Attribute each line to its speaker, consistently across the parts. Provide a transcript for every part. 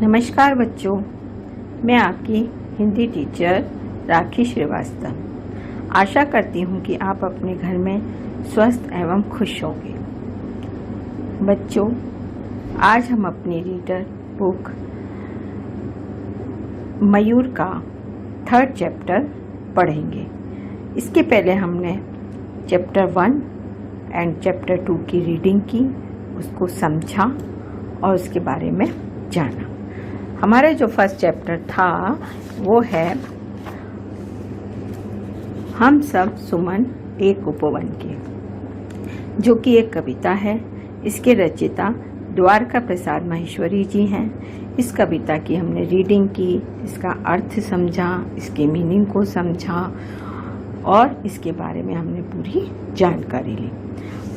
Speaker 1: नमस्कार बच्चों, मैं आपकी हिंदी टीचर राखी श्रीवास्तव। आशा करती हूँ कि आप अपने घर में स्वस्थ एवं खुश होंगे। बच्चों, आज हम अपनी रीडर बुक मयूर का 3rd चैप्टर पढ़ेंगे। इसके पहले हमने चैप्टर 1 एंड चैप्टर 2 की रीडिंग की, उसको समझा और उसके बारे में जाना। हमारा जो फर्स्ट चैप्टर था वो है हम सब सुमन एक उपवन के, जो कि एक कविता है। इसके रचयिता द्वारका प्रसाद माहेश्वरी जी हैं। इस कविता की हमने रीडिंग की, इसका अर्थ समझा, इसके मीनिंग को समझा और इसके बारे में हमने पूरी जानकारी ली।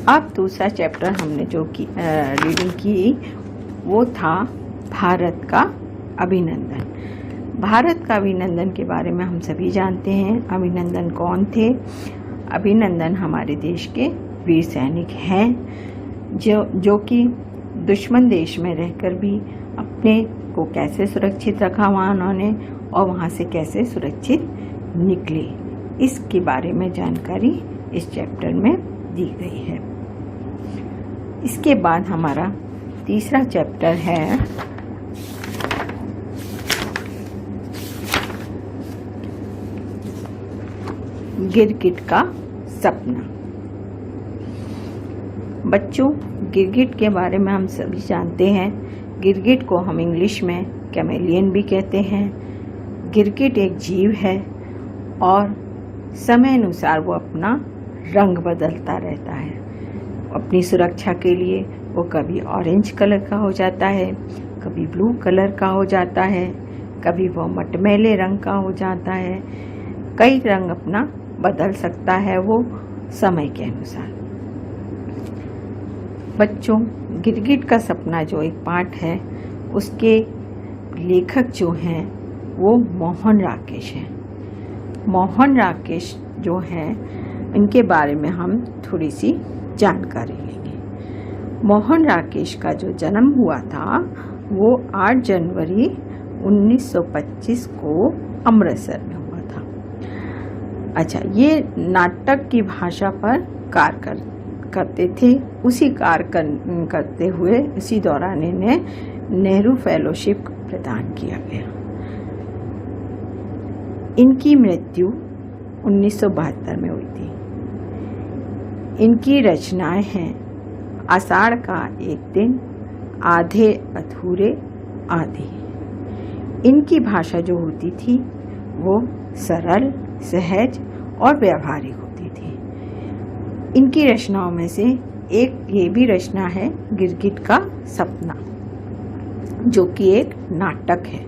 Speaker 1: अब दूसरा चैप्टर हमने जो की रीडिंग की वो था भारत का अभिनंदन। भारत का अभिनंदन के बारे में हम सभी जानते हैं। अभिनंदन कौन थे? अभिनंदन हमारे देश के वीर सैनिक हैं, जो कि दुश्मन देश में रहकर भी अपने को कैसे सुरक्षित रखा वहाँ उन्होंने, और वहाँ से कैसे सुरक्षित निकले, इसके बारे में जानकारी इस चैप्टर में दी गई है। इसके बाद हमारा तीसरा चैप्टर है गिरगिट का सपना। बच्चों, गिरगिट के बारे में हम सभी जानते हैं। गिरगिट को हम इंग्लिश में कैमेलियन भी कहते हैं। गिरगिट एक जीव है और समय अनुसार वो अपना रंग बदलता रहता है। अपनी सुरक्षा के लिए वो कभी ऑरेंज कलर का हो जाता है, कभी ब्लू कलर का हो जाता है, कभी वो मटमैले रंग का हो जाता है। कई रंग अपना बदल सकता है वो समय के अनुसार। बच्चों, गिरगिट का सपना जो एक पाठ है, उसके लेखक जो हैं वो मोहन राकेश हैं। मोहन राकेश जो हैं, इनके बारे में हम थोड़ी सी जानकारी लेंगे। मोहन राकेश का जो जन्म हुआ था वो 8 जनवरी 1925 को अमृतसर में हुआ था। अच्छा, ये नाटक की भाषा पर कार्य करते थे। उसी कार्य करते हुए इसी दौरान इन्हें नेहरू फेलोशिप प्रदान किया गया। इनकी मृत्यु 1972 में हुई थी। इनकी रचनाएं हैं आषाढ़ का एक दिन, आधे अधूरे आधे। इनकी भाषा जो होती थी वो सरल, सहज और व्यावहारिक होती थी। इनकी रचनाओं में से एक ये भी रचना है गिरगिट का सपना, जो कि एक नाटक है।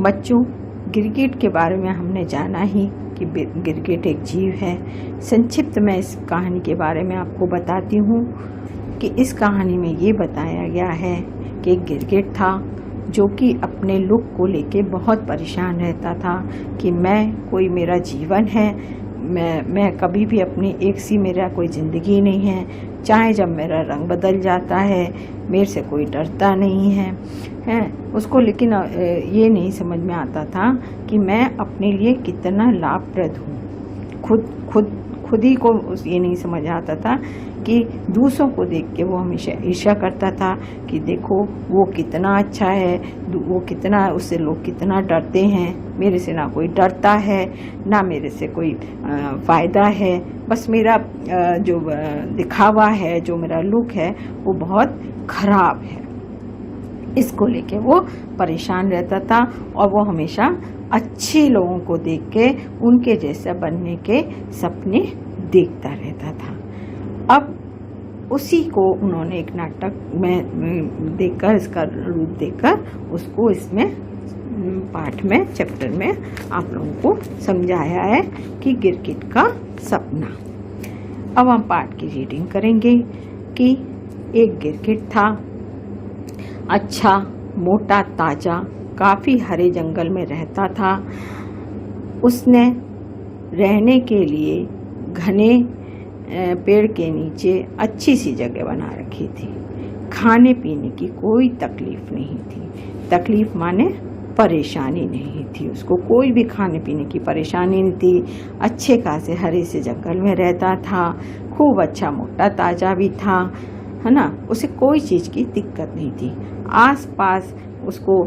Speaker 1: बच्चों, गिरगिट के बारे में हमने जाना ही कि गिरगिट एक जीव है। संक्षिप्त में इस कहानी के बारे में आपको बताती हूँ कि इस कहानी में ये बताया गया है कि एक गिरगिट था जो कि अपने लुक को लेके बहुत परेशान रहता था कि कोई मेरा जीवन है, मैं कभी भी अपनी एक सी मेरा कोई ज़िंदगी नहीं है। चाहे जब मेरा रंग बदल जाता है, मेरे से कोई डरता नहीं है उसको। लेकिन ये नहीं समझ में आता था कि मैं अपने लिए कितना लाभप्रद हूँ। खुद ही को ये नहीं समझ आता था कि दूसरों को देख के वो हमेशा ईर्ष्या करता था कि देखो वो कितना अच्छा है, वो कितना, उससे लोग कितना डरते हैं। मेरे से ना कोई डरता है, ना मेरे से कोई फ़ायदा है। बस मेरा जो दिखावा है, जो मेरा लुक है, वो बहुत खराब है। इसको लेके वो परेशान रहता था और वो हमेशा अच्छे लोगों को देख के उनके जैसा बनने के सपने देखता रहता था। अब उसी को उन्होंने एक नाटक में देखकर, इसका रूप देकर उसको इसमें पाठ में, चैप्टर में आप लोगों को समझाया है कि गिरगिट का सपना। अब हम पाठ की रीडिंग करेंगे कि एक गिरगिट था, अच्छा, मोटा, ताजा, काफ़ी हरे जंगल में रहता था। उसने रहने के लिए घने पेड़ के नीचे अच्छी सी जगह बना रखी थी। खाने पीने की कोई तकलीफ नहीं थी। तकलीफ माने परेशानी नहीं थी, उसको कोई भी खाने पीने की परेशानी नहीं थी। अच्छे खासे हरे से जंगल में रहता था, खूब अच्छा मोटा ताजा भी था, है ना। उसे कोई चीज़ की दिक्कत नहीं थी। आस पास उसको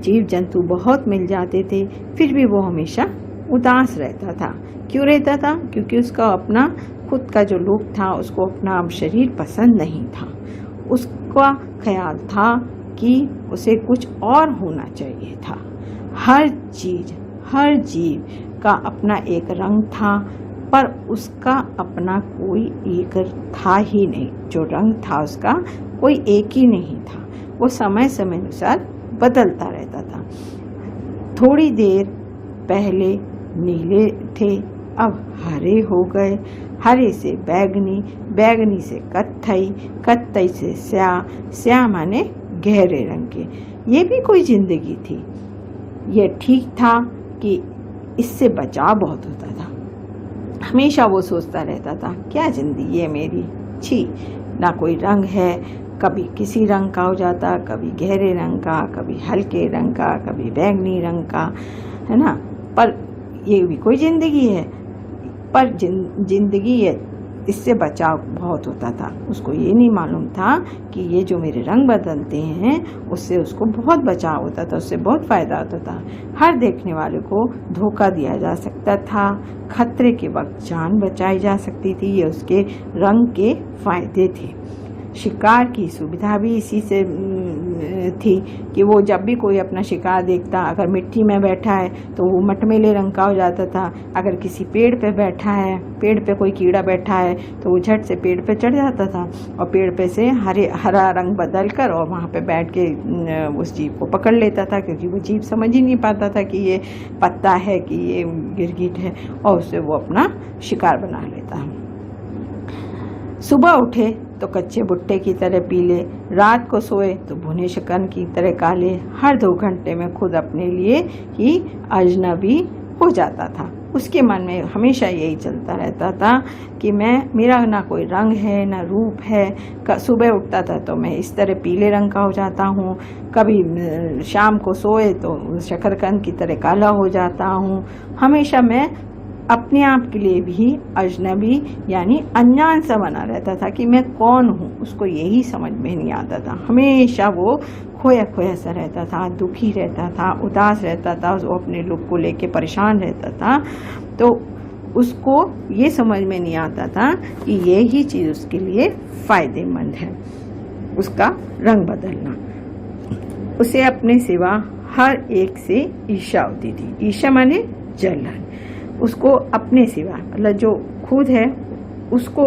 Speaker 1: जीव जंतु बहुत मिल जाते थे, फिर भी वो हमेशा उदास रहता था। क्यों रहता था? क्योंकि उसका अपना खुद का जो लुक था, उसको अपना शरीर पसंद नहीं था। उसका ख्याल था कि उसे कुछ और होना चाहिए था। हर चीज, हर जीव का अपना एक रंग था, पर उसका अपना कोई एक था ही नहीं। जो रंग था उसका कोई एक ही नहीं था, वो समय समय अनुसार बदलता रहता था। थोड़ी देर पहले नीले थे, अब हरे हो गए, हरे से बैगनी, बैगनी से कत्थई, कत्थई से स्याह, स्याह माने गहरे रंग के। ये भी कोई जिंदगी थी। ये ठीक था कि इससे बचाव बहुत होता था। हमेशा वो सोचता रहता था, क्या जिंदगी है मेरी, छी, ना कोई रंग है। कभी किसी रंग का हो जाता, कभी गहरे रंग का, कभी हल्के रंग का, कभी बैंगनी रंग का, है ना। पर ये भी कोई जिंदगी है। पर जिंदगी है, इससे बचाव बहुत होता था। उसको ये नहीं मालूम था कि ये जो मेरे रंग बदलते हैं उससे उसको बहुत बचाव होता था, उससे बहुत फायदा होता था। हर देखने वाले को धोखा दिया जा सकता था, खतरे के वक्त जान बचाई जा सकती थी। ये उसके रंग के फायदे थे। शिकार की सुविधा भी इसी से थी कि वो जब भी कोई अपना शिकार देखता, अगर मिट्टी में बैठा है तो वो मटमैले रंग का हो जाता था। अगर किसी पेड़ पे बैठा है, पेड़ पे कोई कीड़ा बैठा है तो वो झट से पेड़ पे चढ़ जाता था और पेड़ पे से हरा रंग बदल कर और वहाँ पे बैठ के उस जीव को पकड़ लेता था, क्योंकि वो जीव समझ ही नहीं पाता था कि ये पत्ता है कि ये गिरगिट है, और उससे वो अपना शिकार बना लेता। सुबह उठे तो कच्चे भुट्टे की तरह पीले, रात को सोए तो भुने शकन की तरह काले। हर 2 घंटे में खुद अपने लिए ही अजनबी हो जाता था। उसके मन में हमेशा यही चलता रहता था कि मेरा ना कोई रंग है, ना रूप है। सुबह उठता था तो मैं इस तरह पीले रंग का हो जाता हूँ, कभी शाम को सोए तो शकरकंद की तरह काला हो जाता हूँ। हमेशा मैं अपने आप के लिए भी अजनबी यानी अनजान सा बना रहता था कि मैं कौन हूँ, उसको यही समझ में नहीं आता था। हमेशा वो खोया खोया सा रहता था, दुखी रहता था, उदास रहता था, वो अपने लुक को लेके परेशान रहता था। तो उसको ये समझ में नहीं आता था कि यही चीज़ उसके लिए फायदेमंद है, उसका रंग बदलना। उसे अपने सिवा हर एक से ईर्ष्या होती थी। ईर्ष्या माने जलन। उसको अपने सिवा, मतलब जो खुद है उसको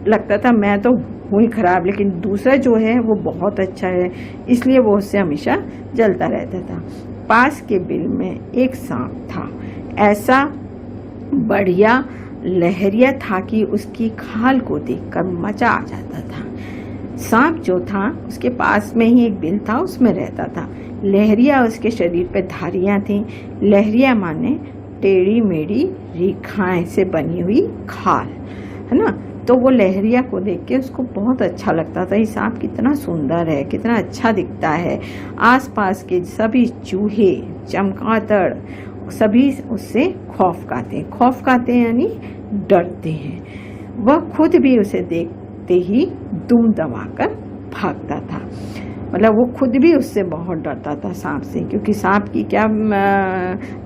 Speaker 1: लगता था मैं तो हूँ खराब, लेकिन दूसरा जो है वो बहुत अच्छा है, इसलिए वो उससे हमेशा जलता रहता था। पास के बिल में एक सांप था, ऐसा बढ़िया लहरिया था कि उसकी खाल को देखकर मजा आ जाता था। सांप जो था उसके पास में ही एक बिल था, उसमें रहता था। लहरिया उसके शरीर पे धारियां थी। लहरिया माने टेढ़ी मेढ़ी रेखाएं से बनी हुई खाल, है ना। तो वो लहरिया को देख के उसको बहुत अच्छा लगता था। ये सांप कितना सुंदर है, कितना अच्छा दिखता है। आसपास के सभी चूहे, चमगादड़ सभी उससे खौफ खाते हैं यानी डरते हैं। वह खुद भी उसे देखते ही दुम दबाकर भागता था। मतलब वो खुद भी उससे बहुत डरता था, सांप से, क्योंकि सांप की क्या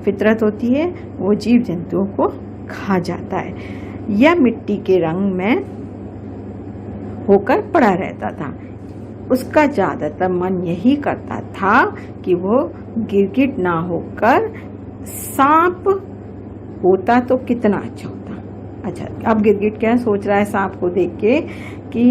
Speaker 1: फितरत होती है, वो जीव जंतुओं को खा जाता है। यह मिट्टी के रंग में होकर पड़ा रहता था। उसका ज्यादातर मन यही करता था कि वो गिरगिट ना होकर सांप होता तो कितना अच्छा होता। अच्छा, अब गिरगिट क्या सोच रहा है सांप को देख के कि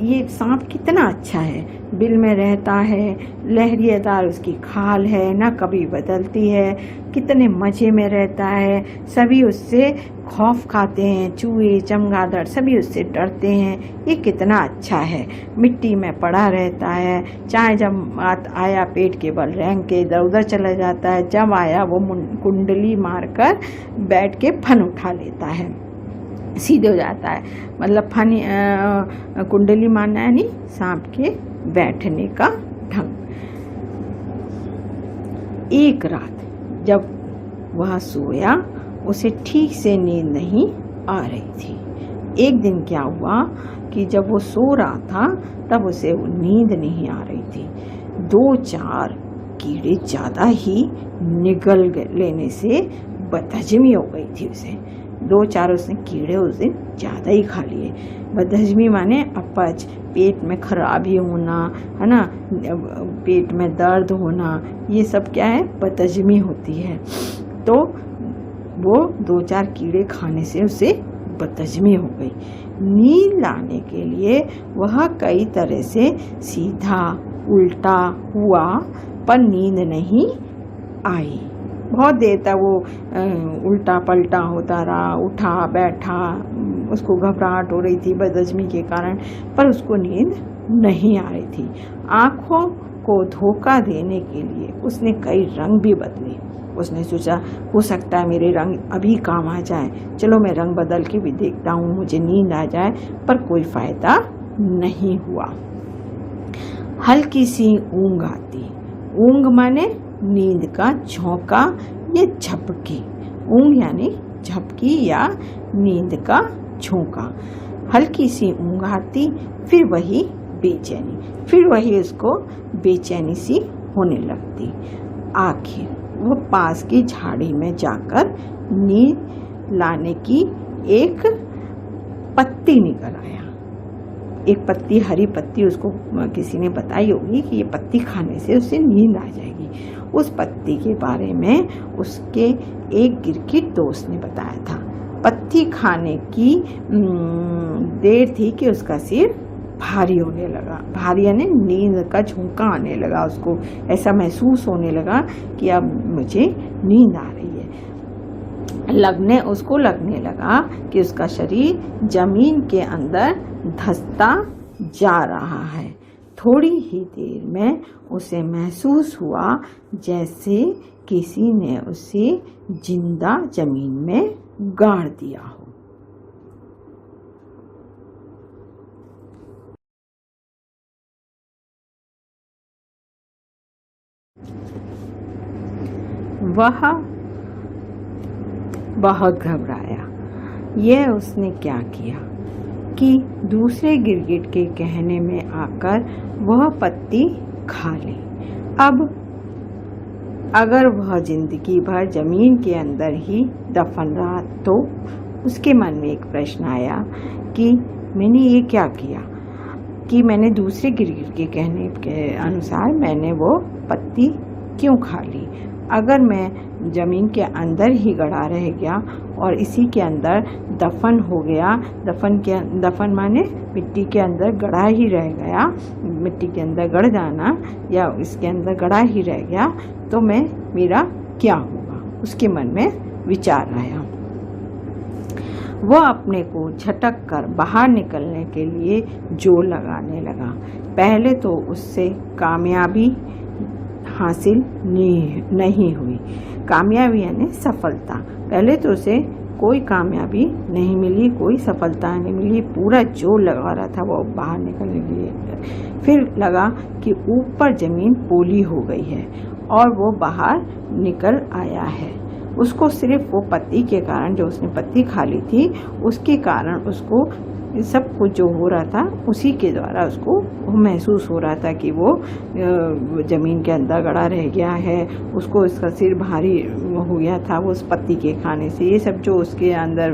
Speaker 1: ये सांप कितना अच्छा है, बिल में रहता है, लहरियादार उसकी खाल है, ना कभी बदलती है, कितने मजे में रहता है। सभी उससे खौफ खाते हैं, चूहे चमगादड़ सभी उससे डरते हैं। ये कितना अच्छा है, मिट्टी में पड़ा रहता है, चाहे जब आया पेट के बल रेंग के इधर उधर चला जाता है, जब आया वो कुंडली मारकर बैठ के फन उठा लेता है। सीधे हो जाता है। मतलब फनी कुंडली मारना यानी सांप के बैठने का ढंग। एक रात जब वह सोया उसे ठीक से नींद नहीं आ रही थी। एक दिन क्या हुआ कि जब वो सो रहा था तब उसे नींद नहीं आ रही थी। 2-4 कीड़े ज़्यादा ही निगल लेने से बदहजमी हो गई थी उसे। 2-4 उसने कीड़े उस दिन ज़्यादा ही खा लिए। बदहजमी माने अपच, पेट में खराबी होना, है ना, पेट में दर्द होना, ये सब क्या है, बदहजमी होती है। तो वो 2-4 कीड़े खाने से उसे बदहजमी हो गई। नींद लाने के लिए वह कई तरह से सीधा उल्टा हुआ पर नींद नहीं आई। बहुत देर तक वो उल्टा पलटा होता रहा, उठा बैठा, उसको घबराहट हो रही थी बदहजमी के कारण, पर उसको नींद नहीं आ रही थी। आँखों को धोखा देने के लिए उसने कई रंग भी बदले। उसने सोचा हो सकता है मेरे रंग अभी काम आ जाए, चलो मैं रंग बदल के भी देखता हूँ, मुझे नींद आ जाए, पर कोई फायदा नहीं हुआ। हल्की सी ऊँघ आती। ऊँघ माने नींद का झोंका या झपकी। ऊँघ यानी झपकी या नींद का झोंका। हल्की सी ऊँघ आती, फिर वही बेचैनी, फिर वही उसको बेचैनी सी होने लगती। आखिर वो पास की झाड़ी में जाकर नींद लाने की एक पत्ती निकल आया। एक पत्ती, हरी पत्ती, उसको किसी ने बताई होगी कि ये पत्ती खाने से उसे नींद आ जाएगी। उस पत्ती के बारे में उसके एक गिरगिट दोस्त ने बताया था। पत्ती खाने की देर थी कि उसका सिर भारी होने लगा। भारी यानी नींद का झोंका आने लगा, उसको ऐसा महसूस होने लगा कि अब मुझे नींद आ रही है। उसको लगने लगा कि उसका शरीर जमीन के अंदर धंसता जा रहा है। थोड़ी ही देर में उसे महसूस हुआ जैसे किसी ने उसे जिंदा जमीन में गाड़ दिया हो। वह बहुत घबराया। यह उसने क्या किया कि दूसरे गिरगिट के कहने में आकर वह पत्ती खा ली। अब अगर वह जिंदगी भर जमीन के अंदर ही दफन रहा तो उसके मन में एक प्रश्न आया कि मैंने ये क्या किया कि मैंने दूसरे गिरगिट के कहने के अनुसार मैंने वो पत्ती क्यों खा ली। अगर मैं ज़मीन के अंदर ही गड़ा रह गया और इसी के अंदर दफन हो गया, दफन माने मिट्टी के अंदर गड़ा ही रह गया, मिट्टी के अंदर गड़ जाना या इसके अंदर गड़ा ही रह गया, तो मेरा क्या होगा, उसके मन में विचार आया। वह अपने को झटक कर बाहर निकलने के लिए जोर लगाने लगा। पहले तो उससे कामयाबी हासिल नहीं हुई। कामयाबी यानी सफलता। पहले तो उसे कोई कामयाबी नहीं मिली, कोई सफलता नहीं मिली, पूरा जोर लगा रहा था वो बाहर निकलने के लिए। फिर लगा कि ऊपर जमीन पोली हो गई है और वो बाहर निकल आया है। उसको सिर्फ वो पत्ती के कारण, जो उसने पत्ती खा ली थी, उसके कारण उसको सब कुछ जो हो रहा था उसी के द्वारा उसको महसूस हो रहा था कि वो ज़मीन के अंदर गड़ा रह गया है, उसको इसका सिर भारी हो गया था वो उस पत्ती के खाने से। ये सब जो उसके अंदर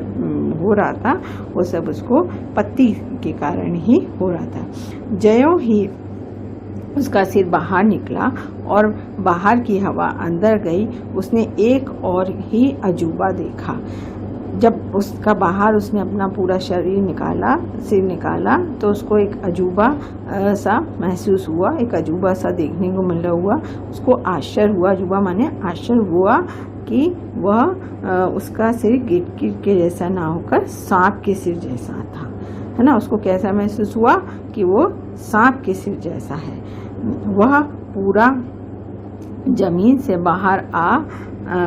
Speaker 1: हो रहा था वो सब उसको पत्ती के कारण ही हो रहा था। ज्यों ही उसका सिर बाहर निकला और बाहर की हवा अंदर गई, उसने एक और ही अजूबा देखा। जब उसका बाहर उसने अपना पूरा शरीर निकाला, सिर निकाला, तो उसको एक अजूबा सा महसूस हुआ, एक अजूबा सा देखने को मिल रहा हुआ। उसको आश्चर्य हुआ, अजूबा माने आश्चर्य हुआ कि वह उसका सिर गिरगिट के जैसा ना होकर सांप के सिर जैसा था, है ना। उसको कैसा महसूस हुआ कि वो सांप के सिर जैसा है। वह पूरा जमीन से बाहर आ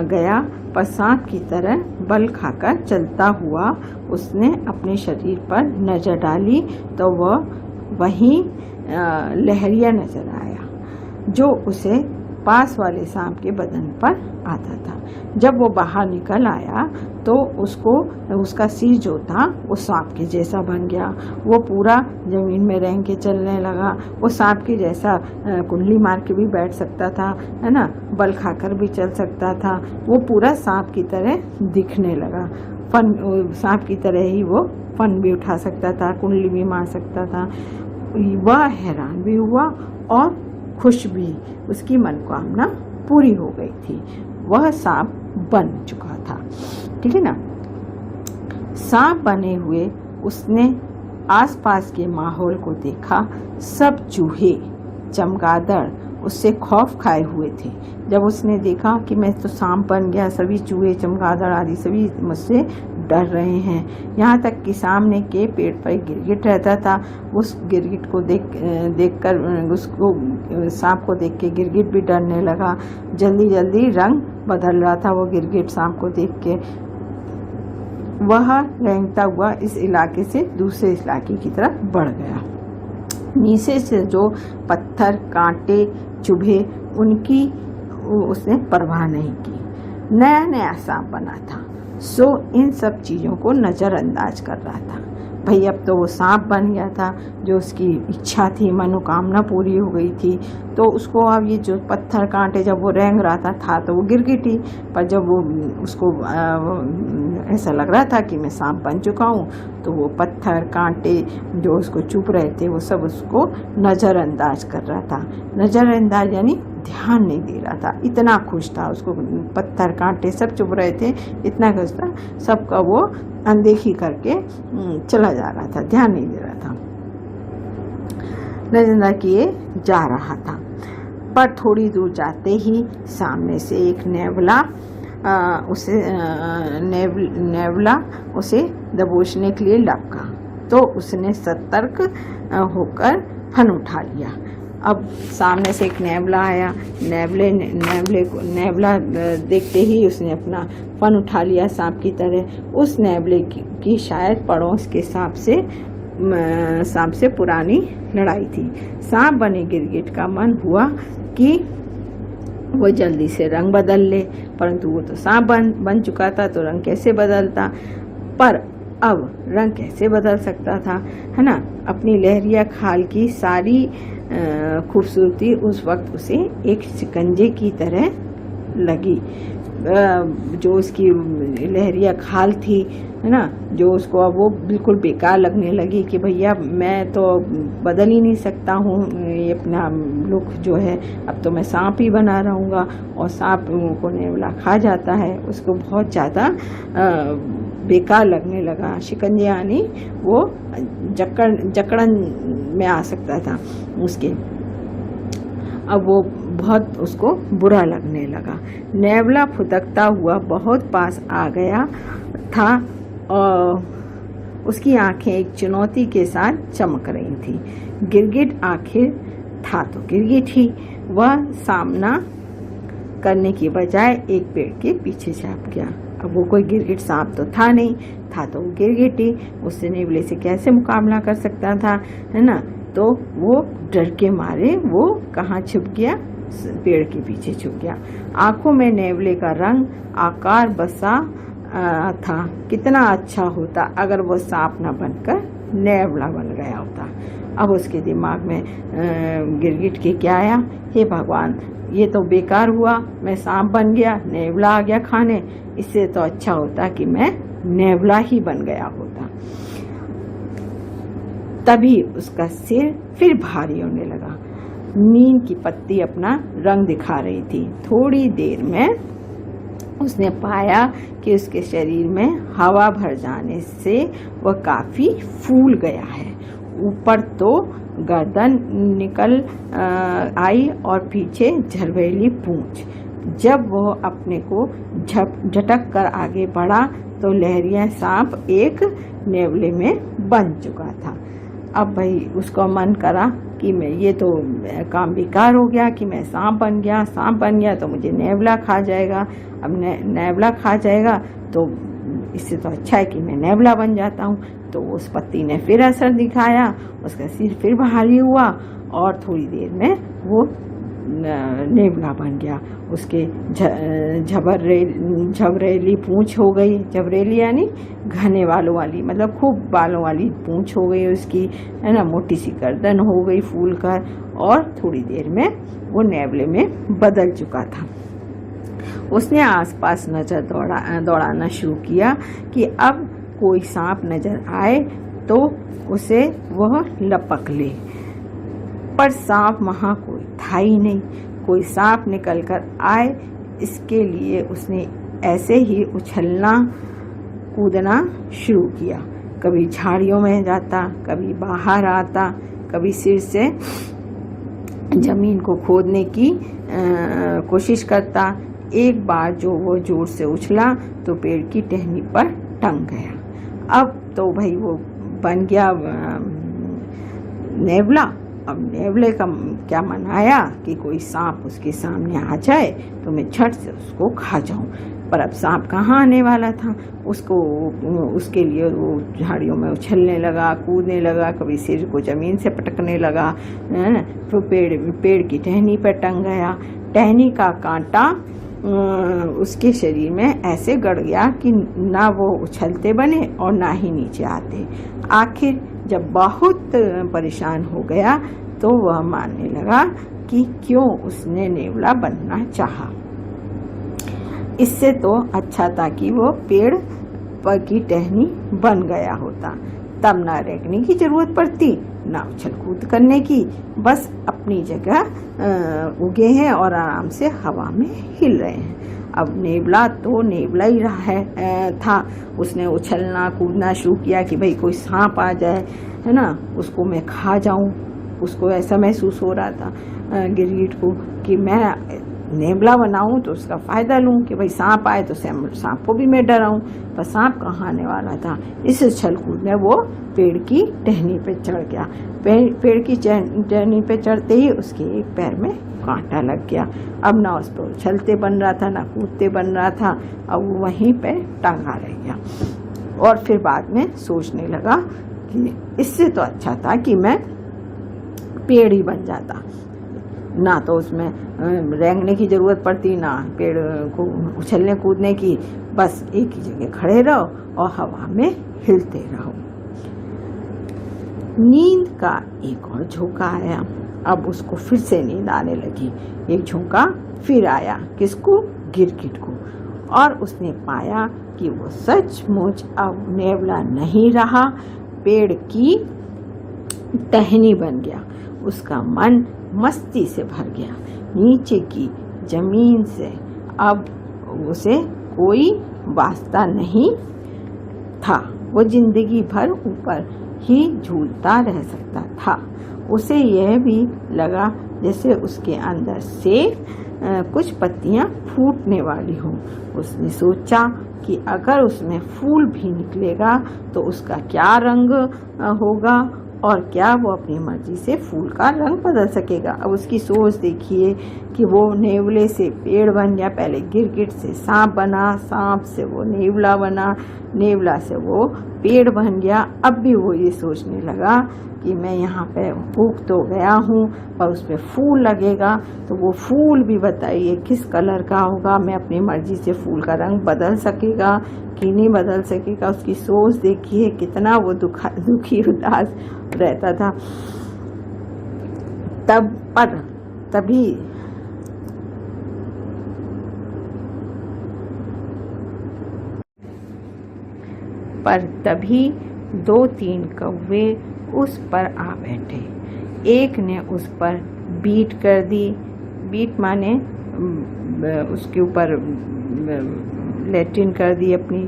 Speaker 1: गया पर सांप की तरह बल खाकर चलता हुआ उसने अपने शरीर पर नजर डाली तो वह वहीं लहरिया नजर आया जो उसे पास वाले सांप के बदन पर आता था। जब वो बाहर निकल आया तो उसका सिर जो था वो सांप के जैसा बन गया। वो पूरा जमीन में रेंग के चलने लगा। वो सांप के जैसा कुंडली मार के भी बैठ सकता था, है ना, बल खाकर भी चल सकता था। वो पूरा सांप की तरह दिखने लगा। सांप की तरह ही वो फन भी उठा सकता था, कुंडली भी मार सकता था। वह हैरान भी हुआ और खुश भी। उसकी मनोकामना पूरी हो गई थी। वह सांप बन चुका था। ठीक है ना। सांप बने हुए उसने आसपास के माहौल को देखा। सब चूहे, चमगादड़ उससे खौफ खाए हुए थे। जब उसने देखा कि मैं तो सांप बन गया, सभी चूहे, चमगादड़ आदि सभी मुझसे डर रहे हैं। यहाँ तक कि सामने के पेड़ पर गिरगिट रहता था। उस गिरगिट को देखकर उसको सांप को देख के गिरगिट भी डरने लगा। जल्दी जल्दी रंग बदल रहा था वो गिरगिट सांप को देख के। वह रेंगता हुआ इस इलाके से दूसरे इलाके की तरफ बढ़ गया। नीचे से जो पत्थर, कांटे चुभे उनकी उसने परवाह नहीं की। नया नया सांप बना था, सो इन सब चीज़ों को नज़रअंदाज कर रहा था। भाई अब तो वो सांप बन गया था, जो उसकी इच्छा थी, मनोकामना पूरी हो गई थी। तो उसको अब ये जो पत्थर कांटे, जब वो रेंग रहा था तो वो गिरगिटी, पर जब वो उसको ऐसा लग रहा था कि मैं सांप बन चुका हूँ, तो वो पत्थर कांटे जो उसको चुभ रहे थे वो सब उसको नज़रअंदाज कर रहा था। नज़रअंदाज यानी ध्यान नहीं दे रहा था। इतना खुश था, उसको पत्थर कांटे सब चुभ रहे थे, इतना खुश था, सबका वो अनदेखी करके चला जा रहा था, ध्यान नहीं दे रहा था, नज़रअंदाज किए जा रहा था। पर थोड़ी दूर जाते ही सामने से एक नेवला उसे दबोचने के लिए लपका, तो उसने सतर्क होकर फन उठा लिया। अब सामने से एक नेवला आया। नेवला देखते ही उसने अपना फन उठा लिया सांप की तरह। उस नेवले की शायद पड़ोस के सांप से पुरानी लड़ाई थी। सांप बने गिरगिट का मन हुआ कि वो जल्दी से रंग बदल ले, परंतु वो तो सांप बन चुका था, तो रंग कैसे बदलता। पर अब रंग कैसे बदल सकता था, है ना। अपनी लहरिया खाल की सारी खूबसूरती उस वक्त उसे एक शिकंजे की तरह लगी। जो उसकी लहरिया खाल थी, है ना, जो उसको अब वो बिल्कुल बेकार लगने लगी कि भैया मैं तो बदल ही नहीं सकता हूँ, ये अपना लुक जो है अब तो मैं सांप ही बना रहूँगा, और सांप को नेवला खा जाता है। उसको बहुत ज़्यादा बेकार लगने लगा। शिकंजे यानी वो जकड़न में आ सकता था उसके। अब वो बहुत उसको बुरा लगने लगा। नेवला फुदकता हुआ बहुत पास आ गया था और उसकी आंखें एक चुनौती के साथ चमक रही थी। गिरगिट आखिर था तो गिरगिट ही। वह सामना करने की बजाय एक पेड़ के पीछे छाप गया। अब वो कोई गिरगिट सांप तो था नहीं, था तो गिरगिट ही। उससे नेवले से कैसे मुकाबला कर सकता था, है ना। तो वो डर के मारे वो कहाँ छुप गया, पेड़ के पीछे छुप गया। आंखों में नेवले का रंग आकार बसा था। कितना अच्छा होता अगर वो सांप न बनकर नेवला बन गया होता। अब उसके दिमाग में गिरगिट के क्या आया, हे भगवान ये तो बेकार हुआ, मैं सांप बन गया, नेवला आ गया खाने। इससे तो अच्छा होता कि मैं नेवला ही बन गया होता। तभी उसका सिर फिर भारी होने लगा। नीम की पत्ती अपना रंग दिखा रही थी। थोड़ी देर में उसने पाया कि उसके शरीर में हवा भर जाने से वह काफी फूल गया है। ऊपर तो गर्दन निकल आई और पीछे झरवेली पूंछ। जब वह अपने को झटक कर आगे बढ़ा तो लहरिया सांप एक नेवले में बन चुका था। अब भाई उसको मन करा कि मैं ये तो काम बेकार हो गया कि मैं सांप बन गया तो मुझे नेवला खा जाएगा। अब नेवला खा जाएगा तो इससे तो अच्छा है कि मैं नेवला बन जाता हूँ। तो उस पत्ती ने फिर असर दिखाया, उसका सिर फिर भारी हुआ और थोड़ी देर में वो नेवला बन गया। उसके झबरेली पूंछ हो गई, झबरेली यानी घने बालों वाली, मतलब खूब बालों वाली पूंछ हो गई उसकी, है ना। मोटी सी गर्दन हो गई फूल कर, और थोड़ी देर में वो नेवले में बदल चुका था। उसने आसपास नजर दौड़ाना शुरू किया कि अब कोई सांप नजर आए तो उसे वह लपक ले, पर सांप वहाँ कोई था ही नहीं। कोई सांप निकल कर आए, इसके लिए उसने ऐसे ही उछलना कूदना शुरू किया। कभी झाड़ियों में जाता, कभी बाहर आता, कभी सिर से जमीन को खोदने की कोशिश करता। एक बार जो वो जोर से उछला तो पेड़ की टहनी पर टंग गया। अब तो भाई वो बन गया नेवला। अब नेवले का क्या मन आया कि कोई सांप उसके सामने आ जाए तो मैं झट से उसको खा जाऊं। पर अब सांप कहाँ आने वाला था, उसके लिए वो झाड़ियों में उछलने लगा, कूदने लगा, कभी सिर को जमीन से पटकने लगा, तो पेड़ की टहनी पर टंग गया। टहनी का कांटा उसके शरीर में ऐसे गड़ गया कि ना वो उछलते बने और ना ही नीचे आते। आखिर जब बहुत परेशान हो गया तो वह मानने लगा कि क्यों उसने नेवला बनना चाहा। इससे तो अच्छा था कि वो पेड़ पर की टहनी बन गया होता, तब ना रेंगने की जरूरत पड़ती, ना उछल कूद करने की, बस अपनी जगह उगे हैं और आराम से हवा में हिल रहे हैं। अब नेवला तो नेवला ही रहा था। उसने उछलना कूदना शुरू किया कि भाई कोई सांप आ जाए, है ना, उसको मैं खा जाऊं। उसको ऐसा महसूस हो रहा था गिरगिट को कि मैं नेवला बनाऊं तो उसका फायदा लूं, कि भाई सांप आए तो सांप को भी मैं डराऊं। पर सांप कहाँ आने वाला था। इस उछल कूद में वो पेड़ की टहनी पे चढ़ गया। पेड़ की टहनी पे चढ़ते ही उसके एक पैर में कांटा लग गया। अब ना उस पर उछलते बन रहा था, ना कूदते बन रहा था। अब वो वहीं पे टंगा रह गया और फिर बाद में सोचने लगा कि इससे तो अच्छा था कि मैं पेड़ ही बन जाता, ना तो उसमें रेंगने की जरूरत पड़ती, ना पेड़ को उछलने कूदने की, बस एक ही जगह खड़े रहो और हवा में हिलते रहो। नींद का एक और झोंका आया। अब उसको फिर से नींद आने लगी। एक झोंका फिर आया, किसको? गिरगिट को। और उसने पाया कि वो सचमुच अब नेवला नहीं रहा, पेड़ की टहनी बन गया। उसका मन मस्ती से भर गया। नीचे की जमीन से अब उसे कोई वास्ता नहीं था। वो जिंदगी भर ऊपर ही झूलता रह सकता था। उसे यह भी लगा जैसे उसके अंदर से कुछ पत्तियां फूटने वाली हों। उसने सोचा कि अगर उसमें फूल भी निकलेगा तो उसका क्या रंग होगा और क्या वो अपनी मर्जी से फूल का रंग बदल सकेगा। अब उसकी सोच देखिए कि वो नेवले से पेड़ बन गया, पहले गिरगिट से सांप बना, सांप से वो नेवला बना, नेवला से वो पेड़ बन गया। अब भी वो ये सोचने लगा कि मैं यहाँ पे उग तो गया हूँ पर उस पर फूल लगेगा, तो वो फूल भी बताइए किस कलर का होगा, मैं अपनी मर्जी से फूल का रंग बदल सकेगा कि नहीं बदल सकेगा। उसकी सोच देखिए कितना वो दुखी उदास रहता था। तभी 2-3 कौवे उस पर आ बैठे। एक ने उस पर बीट कर दी, बीट माने उसके ऊपर लैट्रिन कर दी अपनी।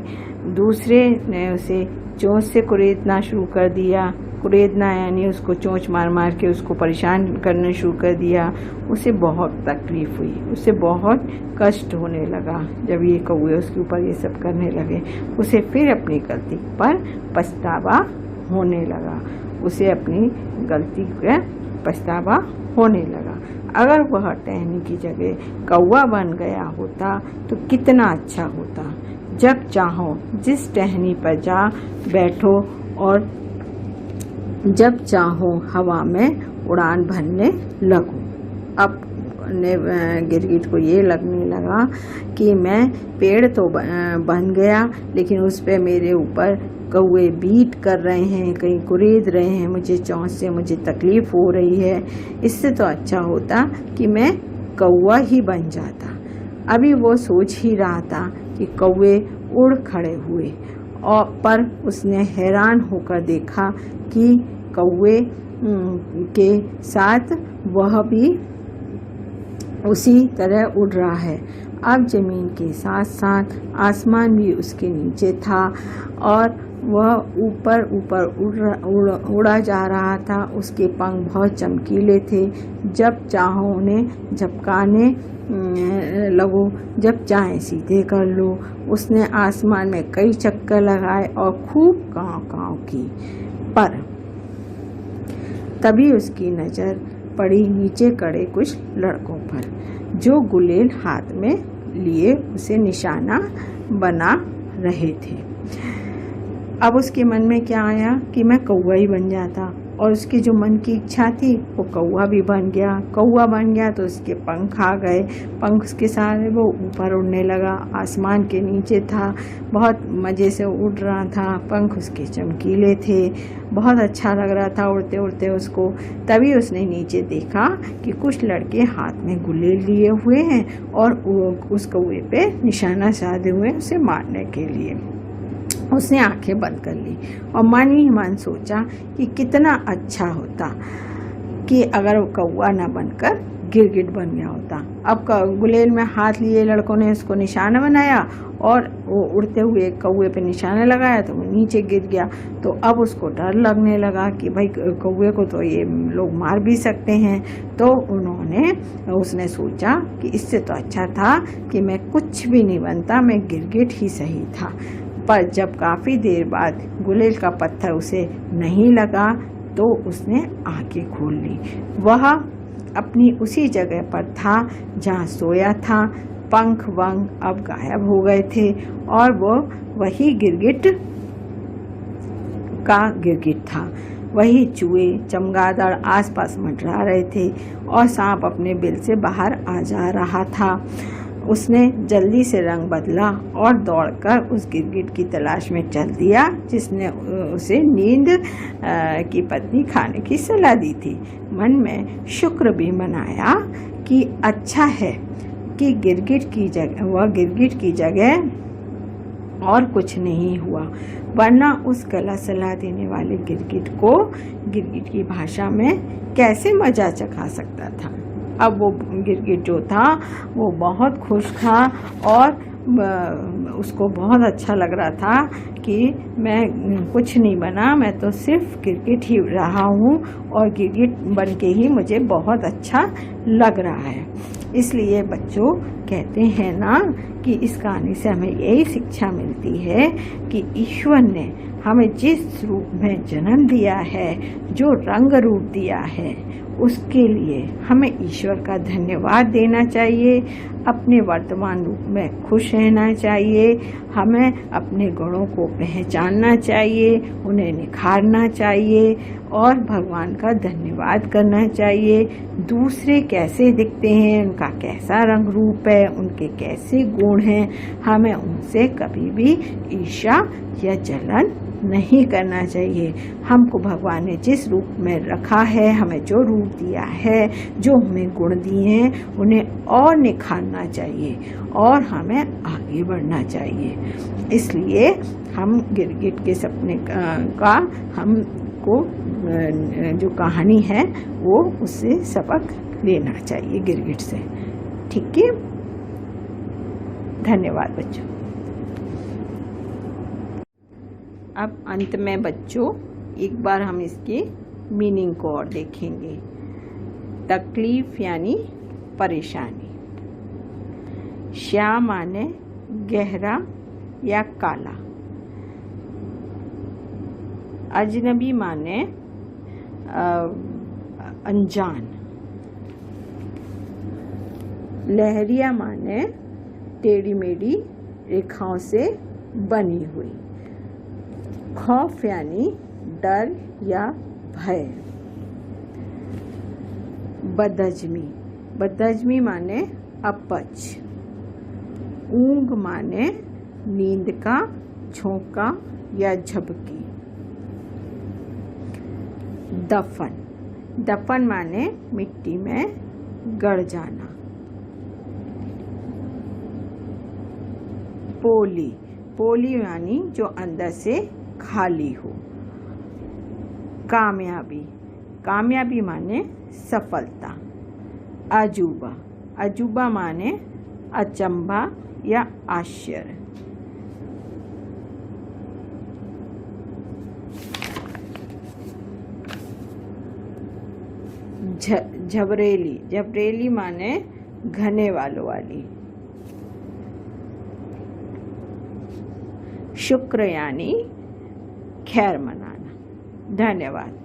Speaker 1: दूसरे ने उसे चोंच से कुरेदना शुरू कर दिया। कुरेदना यानी उसको चोंच मार मार के उसको परेशान करना शुरू कर दिया। उसे बहुत तकलीफ हुई, उसे बहुत कष्ट होने लगा जब ये कौवे उसके ऊपर ये सब करने लगे। उसे फिर अपनी गलती पर पछतावा होने लगा। उसे अपनी गलती का पछतावा होने लगा। अगर वह टहनी की जगह कौवा बन गया होता तो कितना अच्छा होता। जब चाहो जिस टहनी पर जा बैठो और जब चाहो हवा में उड़ान भरने लगो। अब गिरगिट को ये लगने लगा कि मैं पेड़ तो बन गया, लेकिन उस पे मेरे ऊपर कौवे बीट कर रहे हैं, कहीं कुरेद रहे हैं, मुझे चोंच से मुझे तकलीफ हो रही है। इससे तो अच्छा होता कि मैं कौवा ही बन जाता। अभी वो सोच ही रहा था कि कौवे उड़ खड़े हुए, और पर उसने हैरान होकर देखा कि कौवे के साथ वह भी उसी तरह उड़ रहा है। अब जमीन के साथ साथ आसमान भी उसके नीचे था और वह ऊपर ऊपर उड़ा जा रहा था। उसके पंख बहुत चमकीले थे। जब चाहो उन्हें झपकाने लगो, जब चाहे सीधे कर लो। उसने आसमान में कई चक्कर लगाए और खूब काँव काँव की, पर तभी उसकी नज़र पड़ी नीचे खड़े कुछ लड़कों पर, जो गुलेल हाथ में लिए उसे निशाना बना रहे थे। अब उसके मन में क्या आया कि मैं कौवा ही बन जाता, और उसकी जो मन की इच्छा थी वो कौवा भी बन गया। कौवा बन गया तो उसके पंख आ गए, पंख के साथ वो ऊपर उड़ने लगा। आसमान के नीचे था, बहुत मज़े से उड़ रहा था, पंख उसके चमकीले थे, बहुत अच्छा लग रहा था उड़ते उड़ते उसको। तभी उसने नीचे देखा कि कुछ लड़के हाथ में गुलेल लिए हुए हैं और उस कौवे पे निशाना साधे हुए उसे मारने के लिए। उसने आंखें बंद कर ली और मन ही मन सोचा कि कितना अच्छा होता कि अगर वो कौवा न बनकर गिरगिट बन गया होता। अब गुलेल में हाथ लिए लड़कों ने उसको निशाना बनाया और वो उड़ते हुए कौवे पे निशाना लगाया तो वो नीचे गिर गया। तो अब उसको डर लगने लगा कि भाई कौवे को तो ये लोग मार भी सकते हैं। तो उसने सोचा कि इससे तो अच्छा था कि मैं कुछ भी नहीं बनता, मैं गिरगिट ही सही था। पर जब काफ़ी देर बाद गुलेल का पत्थर उसे नहीं लगा तो उसने आंखें खोल ली। वह अपनी उसी जगह पर था जहाँ सोया था। पंख वंख अब गायब हो गए थे और वो वही गिरगिट का गिरगिट था। वही चूहे चमगादड़ आसपास मंडरा रहे थे और सांप अपने बिल से बाहर आ जा रहा था। उसने जल्दी से रंग बदला और दौड़कर उस गिरगिट की तलाश में चल दिया जिसने उसे नींद की पत्नी खाने की सलाह दी थी। मन में शुक्र भी मनाया कि अच्छा है कि गिरगिट की जगह और कुछ नहीं हुआ, वरना उस गलत सलाह देने वाले गिरगिट को गिरगिट की भाषा में कैसे मजा चखा सकता था। अब वो गिरगिट जो था वो बहुत खुश था और उसको बहुत अच्छा लग रहा था कि मैं कुछ नहीं बना, मैं तो सिर्फ गिरगिट ही रहा हूँ और गिरगिट बन के ही मुझे बहुत अच्छा लग रहा है। इसलिए बच्चों कहते हैं ना कि इस कहानी से हमें यही शिक्षा मिलती है कि ईश्वर ने हमें जिस रूप में जन्म दिया है, जो रंग रूप दिया है, उसके लिए हमें ईश्वर का धन्यवाद देना चाहिए। अपने वर्तमान रूप में खुश रहना चाहिए। हमें अपने गुणों को पहचानना चाहिए, उन्हें निखारना चाहिए और भगवान का धन्यवाद करना चाहिए। दूसरे कैसे दिखते हैं, उनका कैसा रंग रूप है, उनके कैसे गुण हैं, हमें उनसे कभी भी ईर्ष्या या जलन नहीं करना चाहिए। हमको भगवान ने जिस रूप में रखा है, हमें जो रूप दिया है, जो हमें गुण दिए हैं, उन्हें और निखारना चाहिए और हमें आगे बढ़ना चाहिए। इसलिए हम गिरगिट के सपने का हमको जो कहानी है वो उससे सबक लेना चाहिए गिरगिट से। ठीक है, धन्यवाद बच्चों। अब अंत में बच्चों एक बार हम इसके मीनिंग को और देखेंगे। तकलीफ यानी परेशानी। श्याम माने गहरा या काला। अजनबी माने अनजान। लहरिया माने टेढ़ी मेढ़ी रेखाओं से बनी हुई। खौफ यानी डर या भय। बदहजमी, बदहजमी माने अपच। ऊंग माने नींद का झोंका या झपकी। दफन, दफन माने मिट्टी में गड़ जाना। पोली, पोली यानी जो अंदर से खाली हो। कामयाबी, कामयाबी माने सफलता। अजूबा, अजूबा माने अचंभा या आश्चर्य। झबरेली, झबरेली माने घने बालों वाली। शुक्र यानी खैर मनाना। धन्यवाद।